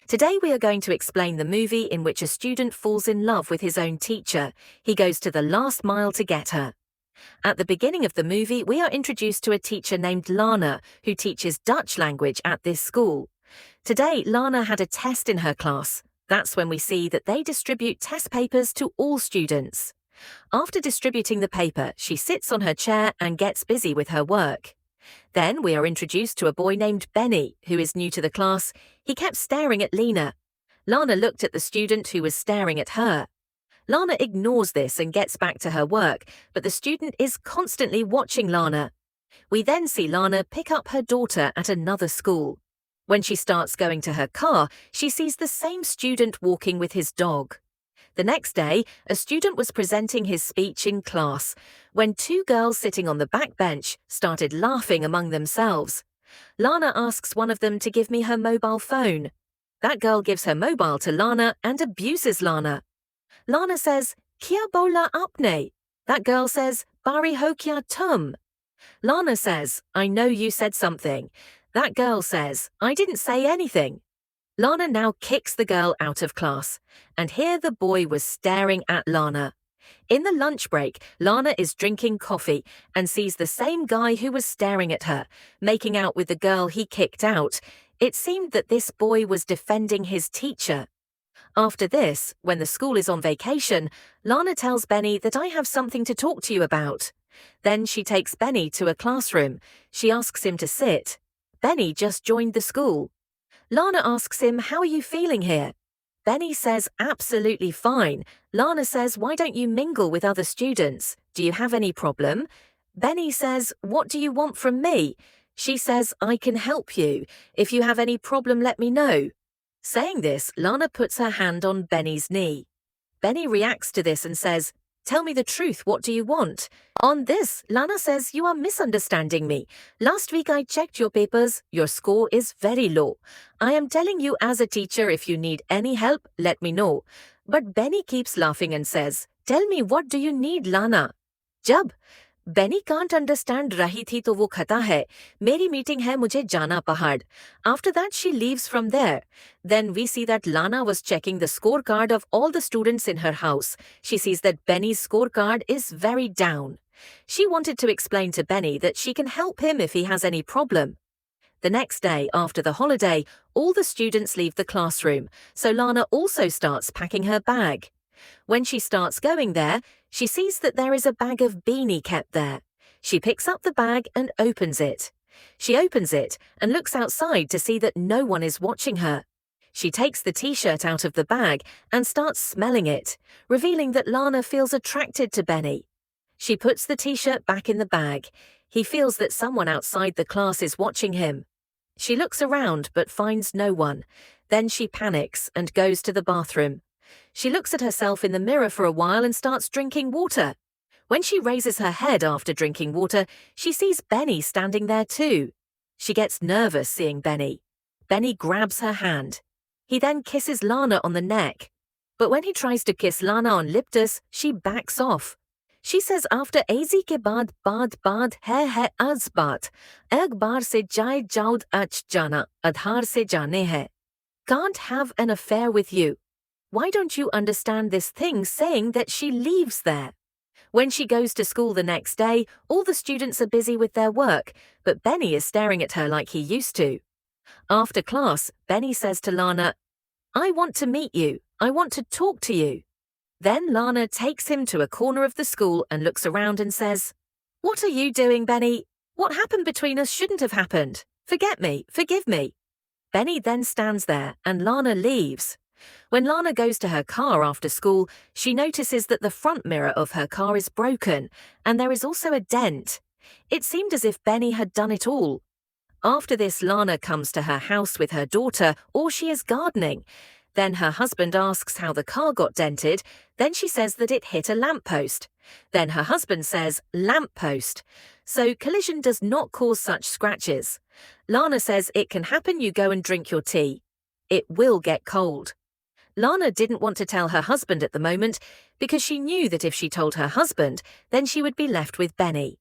Today we are going to explain the movie in which a student falls in love with his own teacher. He goes to the last mile to get her. At the beginning of the movie, we are introduced to a teacher named Lana, who teaches Dutch language at this school. Today, Lana had a test in her class. That's when we see that they distribute test papers to all students. After distributing the paper, she sits on her chair and gets busy with her work. Then we are introduced to a boy named Benny, who is new to the class. He kept staring at Lena. Lana looked at the student who was staring at her. Lana ignores this and gets back to her work, but the student is constantly watching Lana. We then see Lana pick up her daughter at another school. When she starts going to her car, she sees the same student walking with his dog. The next day, a student was presenting his speech in class when two girls sitting on the back bench started laughing among themselves. Lana asks one of them to give me her mobile phone. That girl gives her mobile to Lana and abuses Lana. Lana says, "Kya bola aapne?" That girl says, "Bari ho kya tum?" Lana says, "I know you said something." That girl says, "I didn't say anything." Lana now kicks the girl out of class, and here the boy was staring at Lana. In the lunch break, Lana is drinking coffee and sees the same guy who was staring at her, making out with the girl he kicked out. It seemed that this boy was defending his teacher. After this, when the school is on vacation, Lana tells Benny that I have something to talk to you about. Then she takes Benny to a classroom. She asks him to sit. Benny just joined the school. Lana asks him, "How are you feeling here?" Benny says, "Absolutely fine." Lana says, "Why don't you mingle with other students? Do you have any problem?" Benny says, "What do you want from me?" She says, "I can help you. If you have any problem, let me know." Saying this, Lana puts her hand on Benny's knee. Benny reacts to this and says, "Tell me the truth, what do you want?" On this, Lana says, "You are misunderstanding me. Last week I checked your papers. Your score is very low. I am telling you as a teacher, if you need any help, let me know." But Benny keeps laughing and says, "Tell me, what do you need, Lana?" जब Benny can't understand रही थी तो वो खता है, मेरी meeting है, मुझे जाना पहाड़. After that she leaves from there. Then we see that Lana was checking the scorecard of all the students in her house. She sees that Benny's scorecard is very down. She wanted to explain to Benny that she can help him if he has any problem. The next day, after the holiday, all the students leave the classroom, so Lana also starts packing her bag. When she starts going there, she sees that there is a bag of beanie kept there. She picks up the bag and opens it. She opens it and looks outside to see that no one is watching her. She takes the t-shirt out of the bag and starts smelling it, revealing that Lana feels attracted to Benny. She puts the t-shirt back in the bag. He feels that someone outside the class is watching him. She looks around but finds no one. Then she panics and goes to the bathroom. She looks at herself in the mirror for a while and starts drinking water. When she raises her head after drinking water, she sees Benny standing there too. She gets nervous seeing Benny. Benny grabs her hand. He then kisses Lana on the neck. But when he tries to kiss Lana on liptus, she backs off. She says after AZ ke baad hai az baat. Ek baar se jaye jaud ach jana, adhar se jane hai. Can't have an affair with you. Why don't you understand this thing, saying that she leaves there? When she goes to school the next day, all the students are busy with their work, but Benny is staring at her like he used to. After class, Benny says to Lana, "I want to meet you. I want to talk to you." Then Lana takes him to a corner of the school and looks around and says, "What are you doing, Benny? What happened between us shouldn't have happened. Forget me, forgive me." Benny then stands there and Lana leaves. When Lana goes to her car after school, she notices that the front mirror of her car is broken, and there is also a dent. It seemed as if Benny had done it all. After this, Lana comes to her house with her daughter, or she is gardening. Then her husband asks how the car got dented. Then she says that it hit a lamppost. Then her husband says, "Lamppost." So collision does not cause such scratches. Lana says it can happen, you go and drink your tea. It will get cold. Lana didn't want to tell her husband at the moment because she knew that if she told her husband, then she would be left with Benny.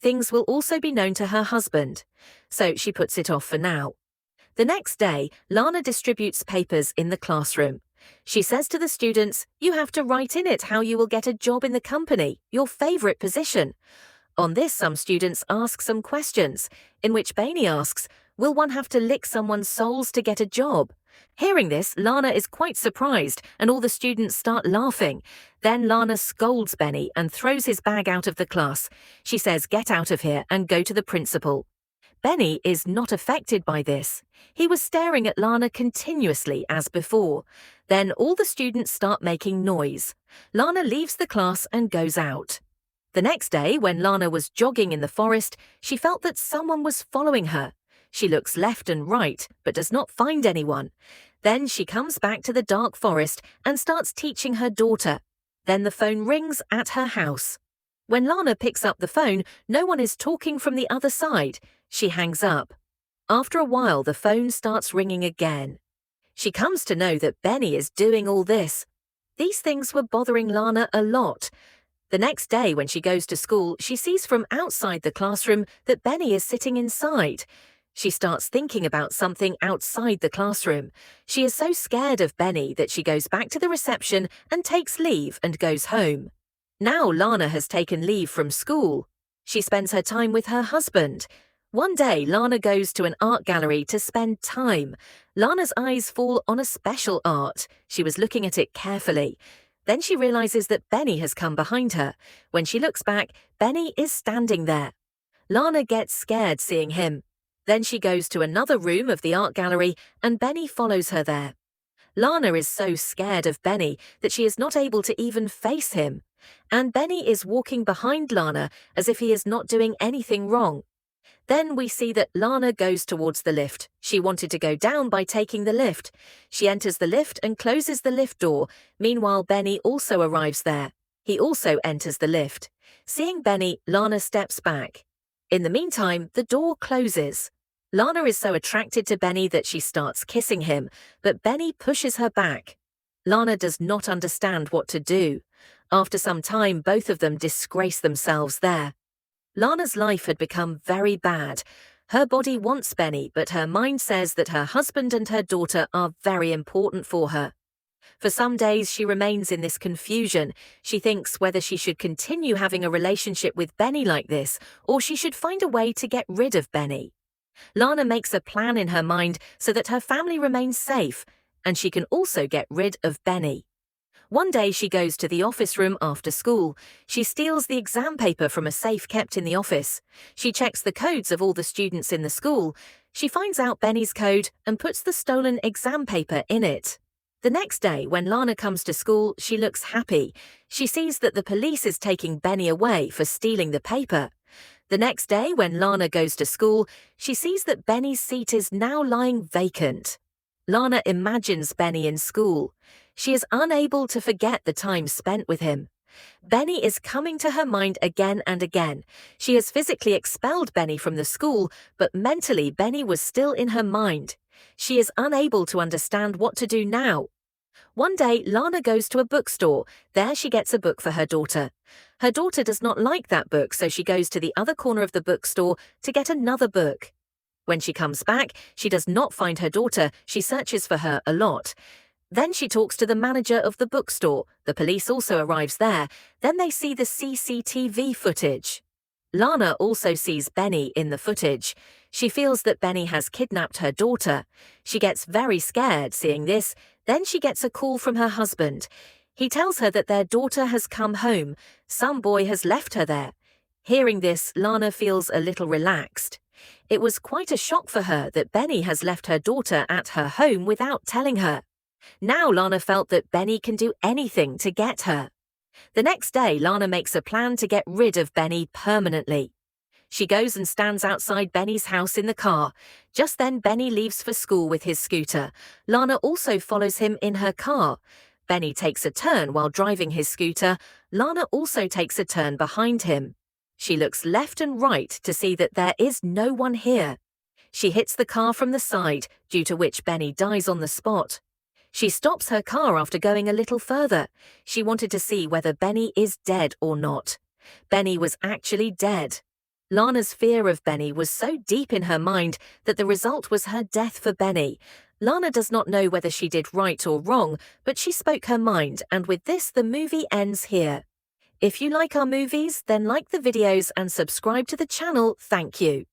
Things will also be known to her husband, so she puts it off for now. The next day, Lana distributes papers in the classroom. She says to the students, "You have to write in it how you will get a job in the company, your favorite position." On this, some students ask some questions, in which Bainey asks, "Will one have to lick someone's soles to get a job?" Hearing this, Lana is quite surprised, and all the students start laughing. Then Lana scolds Benny and throws his bag out of the class. She says, "Get out of here and go to the principal." Benny is not affected by this. He was staring at Lana continuously as before. Then all the students start making noise. Lana leaves the class and goes out. The next day, when Lana was jogging in the forest, she felt that someone was following her. She looks left and right, but does not find anyone. Then she comes back to the dark forest and starts teaching her daughter. Then the phone rings at her house. When Lana picks up the phone, no one is talking from the other side. She hangs up. After a while, the phone starts ringing again. She comes to know that Benny is doing all this. These things were bothering Lana a lot. The next day, when she goes to school, she sees from outside the classroom that Benny is sitting inside. She starts thinking about something outside the classroom. She is so scared of Benny that she goes back to the reception and takes leave and goes home. Now Lana has taken leave from school. She spends her time with her husband. One day, Lana goes to an art gallery to spend time. Lana's eyes fall on a special art. She was looking at it carefully. Then she realizes that Benny has come behind her. When she looks back, Benny is standing there. Lana gets scared seeing him. Then she goes to another room of the art gallery, and Benny follows her there. Lana is so scared of Benny that she is not able to even face him. And Benny is walking behind Lana as if he is not doing anything wrong. Then we see that Lana goes towards the lift. She wanted to go down by taking the lift. She enters the lift and closes the lift door. Meanwhile, Benny also arrives there. He also enters the lift. Seeing Benny, Lana steps back. In the meantime, the door closes. Lana is so attracted to Benny that she starts kissing him, but Benny pushes her back. Lana does not understand what to do. After some time, both of them disgrace themselves there. Lana's life had become very bad. Her body wants Benny, but her mind says that her husband and her daughter are very important for her. For some days, she remains in this confusion. She thinks whether she should continue having a relationship with Benny like this, or she should find a way to get rid of Benny. Lana makes a plan in her mind so that her family remains safe, and she can also get rid of Benny. One day she goes to the office room after school. She steals the exam paper from a safe kept in the office. She checks the codes of all the students in the school. She finds out Benny's code and puts the stolen exam paper in it. The next day, when Lana comes to school, she looks happy. She sees that the police is taking Benny away for stealing the paper. The next day, when Lana goes to school, she sees that Benny's seat is now lying vacant. Lana imagines Benny in school. She is unable to forget the time spent with him. Benny is coming to her mind again and again. She has physically expelled Benny from the school, but mentally Benny was still in her mind. She is unable to understand what to do now. One day, Lana goes to a bookstore. There she gets a book for her daughter. Her daughter does not like that book, so she goes to the other corner of the bookstore to get another book. When she comes back, she does not find her daughter. She searches for her a lot. Then she talks to the manager of the bookstore. The police also arrives there. Then they see the CCTV footage. Lana also sees Benny in the footage. She feels that Benny has kidnapped her daughter. She gets very scared seeing this. Then she gets a call from her husband. He tells her that their daughter has come home. Some boy has left her there. Hearing this, Lana feels a little relaxed. It was quite a shock for her that Benny has left her daughter at her home without telling her. Now Lana felt that Benny can do anything to get her. The next day, Lana makes a plan to get rid of Benny permanently. She goes and stands outside Benny's house in the car. Just then, Benny leaves for school with his scooter. Lana also follows him in her car. Benny takes a turn while driving his scooter. Lana also takes a turn behind him. She looks left and right to see that there is no one here. She hits the car from the side, due to which Benny dies on the spot. She stops her car after going a little further. She wanted to see whether Benny is dead or not. Benny was actually dead. Lana's fear of Benny was so deep in her mind that the result was her death for Benny. Lana does not know whether she did right or wrong, but she spoke her mind, and with this the movie ends here. If you like our movies, then like the videos and subscribe to the channel. Thank you.